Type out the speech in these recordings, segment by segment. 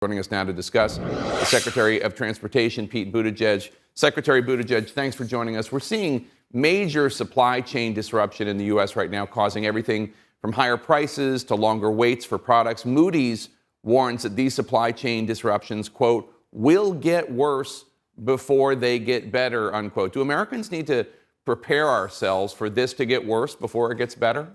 Joining us now to discuss the Secretary of Transportation, Pete Buttigieg. Secretary Buttigieg, thanks for joining us. We're seeing major supply chain disruption in the U.S. right now, causing everything from higher prices to longer waits for products. Moody's warns that these supply chain disruptions, quote, will get worse before they get better, unquote. Do Americans need to prepare ourselves for this to get worse before it gets better?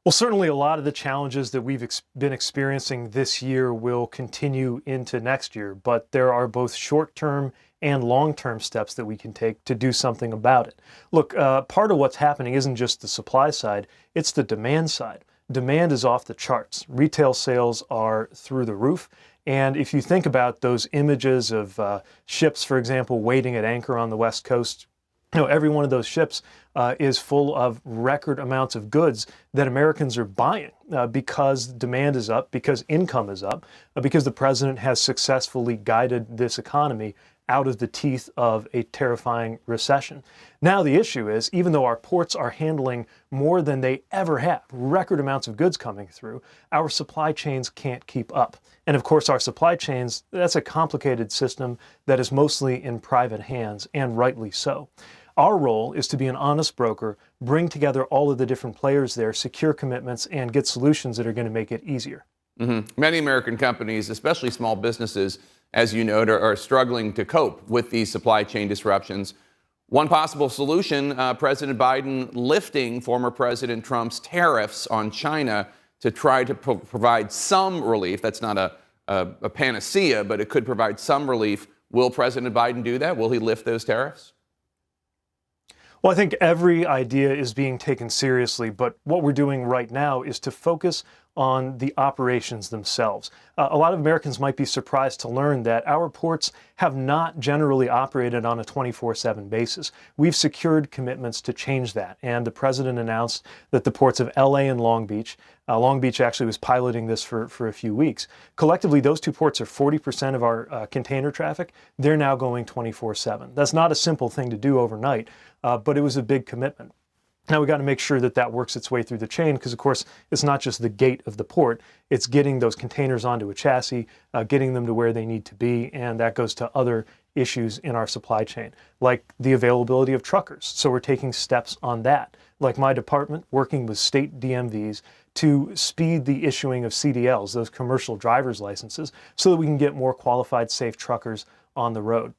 Well, certainly a lot of the challenges that we've been experiencing this year will continue into next year, but there are both short-term and long-term steps that we can take to do something about it. Look, part of what's happening isn't just the supply side, it's the demand side. Demand is off the charts. Retail sales are through the roof. And if you think about those images of ships, for example, waiting at anchor on the West Coast, every one of those ships is full of record amounts of goods that Americans are buying because demand is up, because income is up, because the president has successfully guided this economy out of the teeth of a terrifying recession. Now the issue is, even though our ports are handling more than they ever have, record amounts of goods coming through, our supply chains can't keep up. And of course, our supply chains, that's a complicated system that is mostly in private hands, and rightly so. Our role is to be an honest broker, bring together all of the different players there, secure commitments, and get solutions that are going to make it easier. Many American companies, especially small businesses, as you note, are struggling to cope with these supply chain disruptions. One possible solution, President Biden lifting former President Trump's tariffs on China to try to provide some relief. That's not a panacea, but it could provide some relief. Will President Biden do that? Will he lift those tariffs? Well, I think every idea is being taken seriously, but what we're doing right now is to focus on the operations themselves. A lot of Americans might be surprised to learn that our ports have not generally operated on a 24/7 basis. We've secured commitments to change that, and the president announced that the ports of LA and Long Beach actually was piloting this for a few weeks. Collectively, those two ports are 40% of our container traffic. They're now going 24/7. That's not a simple thing to do overnight, but it was a big commitment. Now we got to make sure that that works its way through the chain because, of course, it's not just the gate of the port. It's getting those containers onto a chassis, getting them to where they need to be, and that goes to other issues in our supply chain, like the availability of truckers. So we're taking steps on that, like my department working with state DMVs to speed the issuing of CDLs, those commercial driver's licenses, so that we can get more qualified, safe truckers on the road.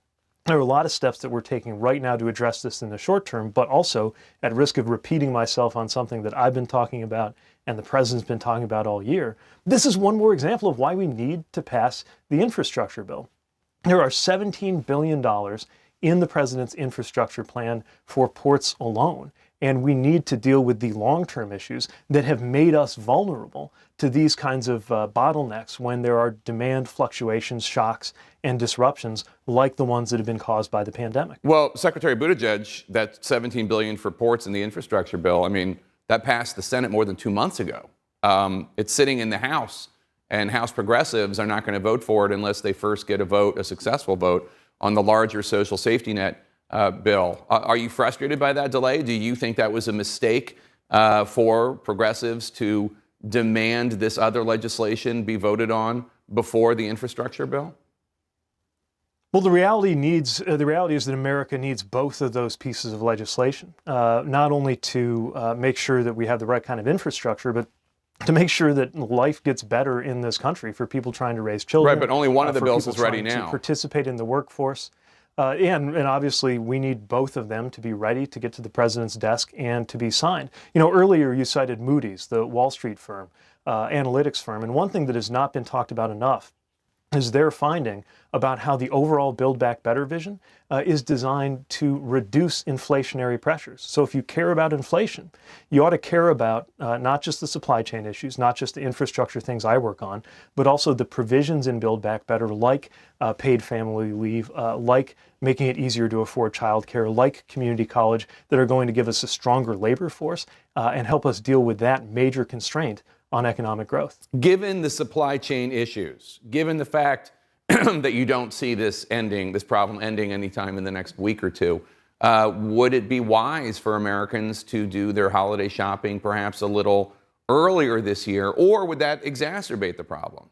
There are a lot of steps that we're taking right now to address this in the short term, but also at risk of repeating myself on something that I've been talking about and the president's been talking about all year. This is one more example of why we need to pass the infrastructure bill. There are $17 billion in the president's infrastructure plan for ports alone, and we need to deal with the long-term issues that have made us vulnerable to these kinds of bottlenecks when there are demand fluctuations, shocks, and disruptions like the ones that have been caused by the pandemic. Well, Secretary Buttigieg, that $17 billion for ports in the infrastructure bill, I mean, that passed the Senate more than 2 months ago. It's sitting in the House, and House progressives are not going to vote for it unless they first get a successful vote on the larger social safety net bill. Are you frustrated by that delay? Do you think that was a mistake for progressives to demand this other legislation be voted on before the infrastructure bill? Well, the reality is that America needs both of those pieces of legislation, not only to make sure that we have the right kind of infrastructure, but to make sure that life gets better in this country for people trying to raise children. Right, but only one of the bills is ready now. To participate in the workforce. And obviously, we need both of them to be ready to get to the president's desk and to be signed. You know, earlier you cited Moody's, the Wall Street firm, analytics firm, and one thing that has not been talked about enough is their finding about how the overall Build Back Better vision is designed to reduce inflationary pressures. So if you care about inflation, you ought to care about not just the supply chain issues, not just the infrastructure things I work on, but also the provisions in Build Back Better, like paid family leave, like making it easier to afford childcare, like community college, that are going to give us a stronger labor force and help us deal with that major constraint on economic growth. Given the supply chain issues, given the fact that you don't see this problem ending anytime in the next week or two, would it be wise for Americans to do their holiday shopping perhaps a little earlier this year, or would that exacerbate the problem?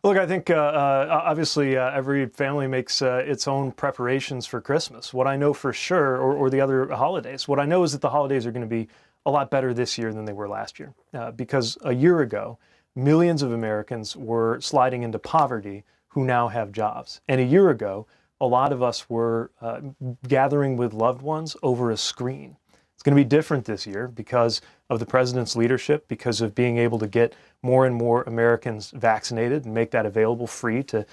Look, I think obviously every family makes its own preparations for Christmas. What I know for sure, or the other holidays, what I know is that the holidays are going to be a lot better this year than they were last year. Because a year ago, millions of Americans were sliding into poverty who now have jobs. And a year ago, a lot of us were gathering with loved ones over a screen. It's going to be different this year because of the president's leadership, because of being able to get more and more Americans vaccinated and make that available free to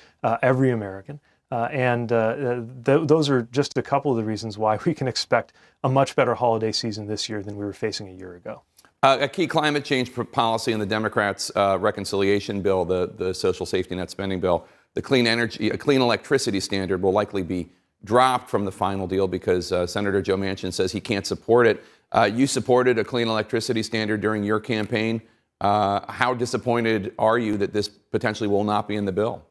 every American. Those are just a couple of the reasons why we can expect a much better holiday season this year than we were facing a year ago. A key climate change policy in the Democrats' reconciliation bill, the social safety net spending bill, the clean electricity standard will likely be dropped from the final deal because Senator Joe Manchin says he can't support it. You supported a clean electricity standard during your campaign. How disappointed are you that this potentially will not be in the bill?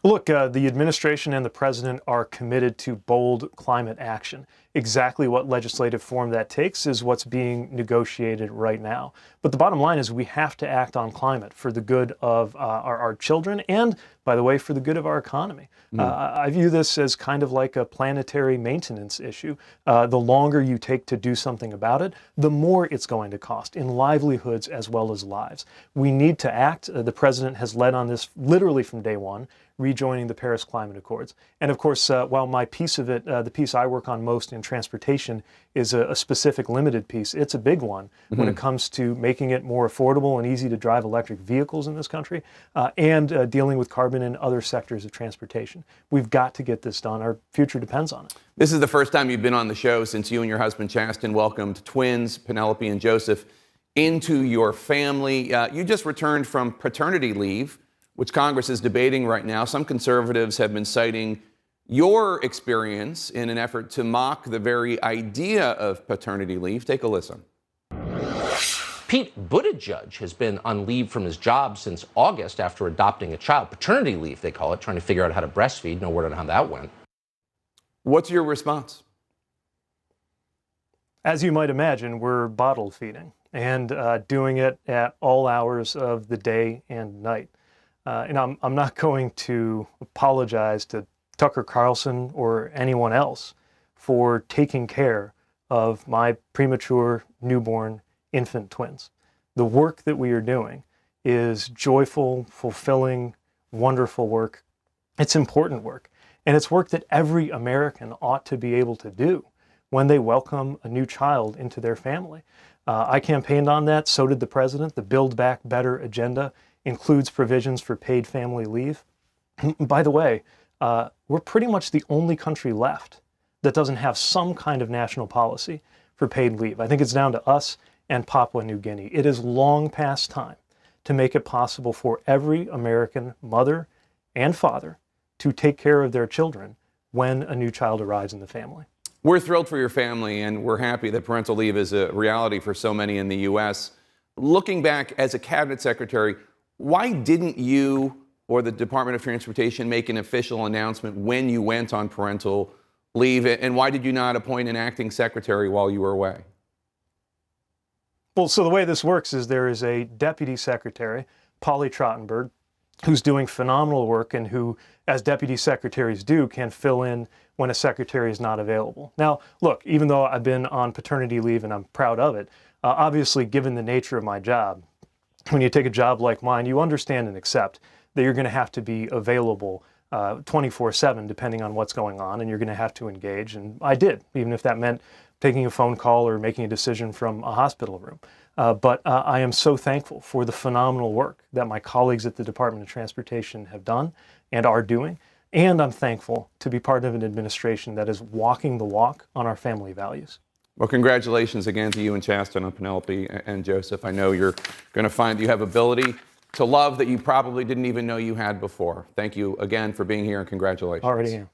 Look, the administration and the president are committed to bold climate action. Exactly what legislative form that takes is what's being negotiated right now. But the bottom line is we have to act on climate for the good of our children and, by the way, for the good of our economy. I view this as kind of like a planetary maintenance issue. The longer you take to do something about it, the more it's going to cost in livelihoods as well as lives. We need to act. The president has led on this literally from day one, rejoining the Paris Climate Accords. And of course, while my piece of it, the piece I work on most in transportation, is a specific limited piece, it's a big one when it comes to making it more affordable and easy to drive electric vehicles in this country and dealing with carbon in other sectors of transportation. We've got to get this done. Our future depends on it. This is the first time you've been on the show since you and your husband Chasten welcomed twins, Penelope and Joseph, into your family. You just returned from paternity leave, which Congress is debating right now. Some conservatives have been citing your experience in an effort to mock the very idea of paternity leave. Take a listen. Pete Buttigieg has been on leave from his job since August after adopting a child. Paternity leave, they call it, trying to figure out how to breastfeed. No word on how that went. What's your response? As you might imagine, we're bottle feeding and doing it at all hours of the day and night. And I'm not going to apologize to Tucker Carlson or anyone else for taking care of my premature newborn infant twins. The work that we are doing is joyful, fulfilling, wonderful work. It's important work. And it's work that every American ought to be able to do when they welcome a new child into their family. I campaigned on that, so did the president. The Build Back Better agenda includes provisions for paid family leave. By the way, we're pretty much the only country left that doesn't have some kind of national policy for paid leave. I think it's down to us and Papua New Guinea. It is long past time to make it possible for every American mother and father to take care of their children when a new child arrives in the family. We're thrilled for your family, and we're happy that parental leave is a reality for so many in the U.S. Looking back as a cabinet secretary, why didn't you or the Department of Transportation make an official announcement when you went on parental leave, and why did you not appoint an acting secretary while you were away? Well, so the way this works is there is a deputy secretary, Polly Trottenberg, who's doing phenomenal work and who, as deputy secretaries do, can fill in when a secretary is not available. Now, look, even though I've been on paternity leave and I'm proud of it, obviously, given the nature of my job, when you take a job like mine, you understand and accept that you're going to have to be available 24/7, depending on what's going on, and you're going to have to engage. And I did, even if that meant taking a phone call or making a decision from a hospital room. But I am so thankful for the phenomenal work that my colleagues at the Department of Transportation have done and are doing. And I'm thankful to be part of an administration that is walking the walk on our family values. Well, congratulations again to you and Chasten on Penelope and Joseph. I know you're going to find you have ability to love that you probably didn't even know you had before. Thank you again for being here, and congratulations. Already here.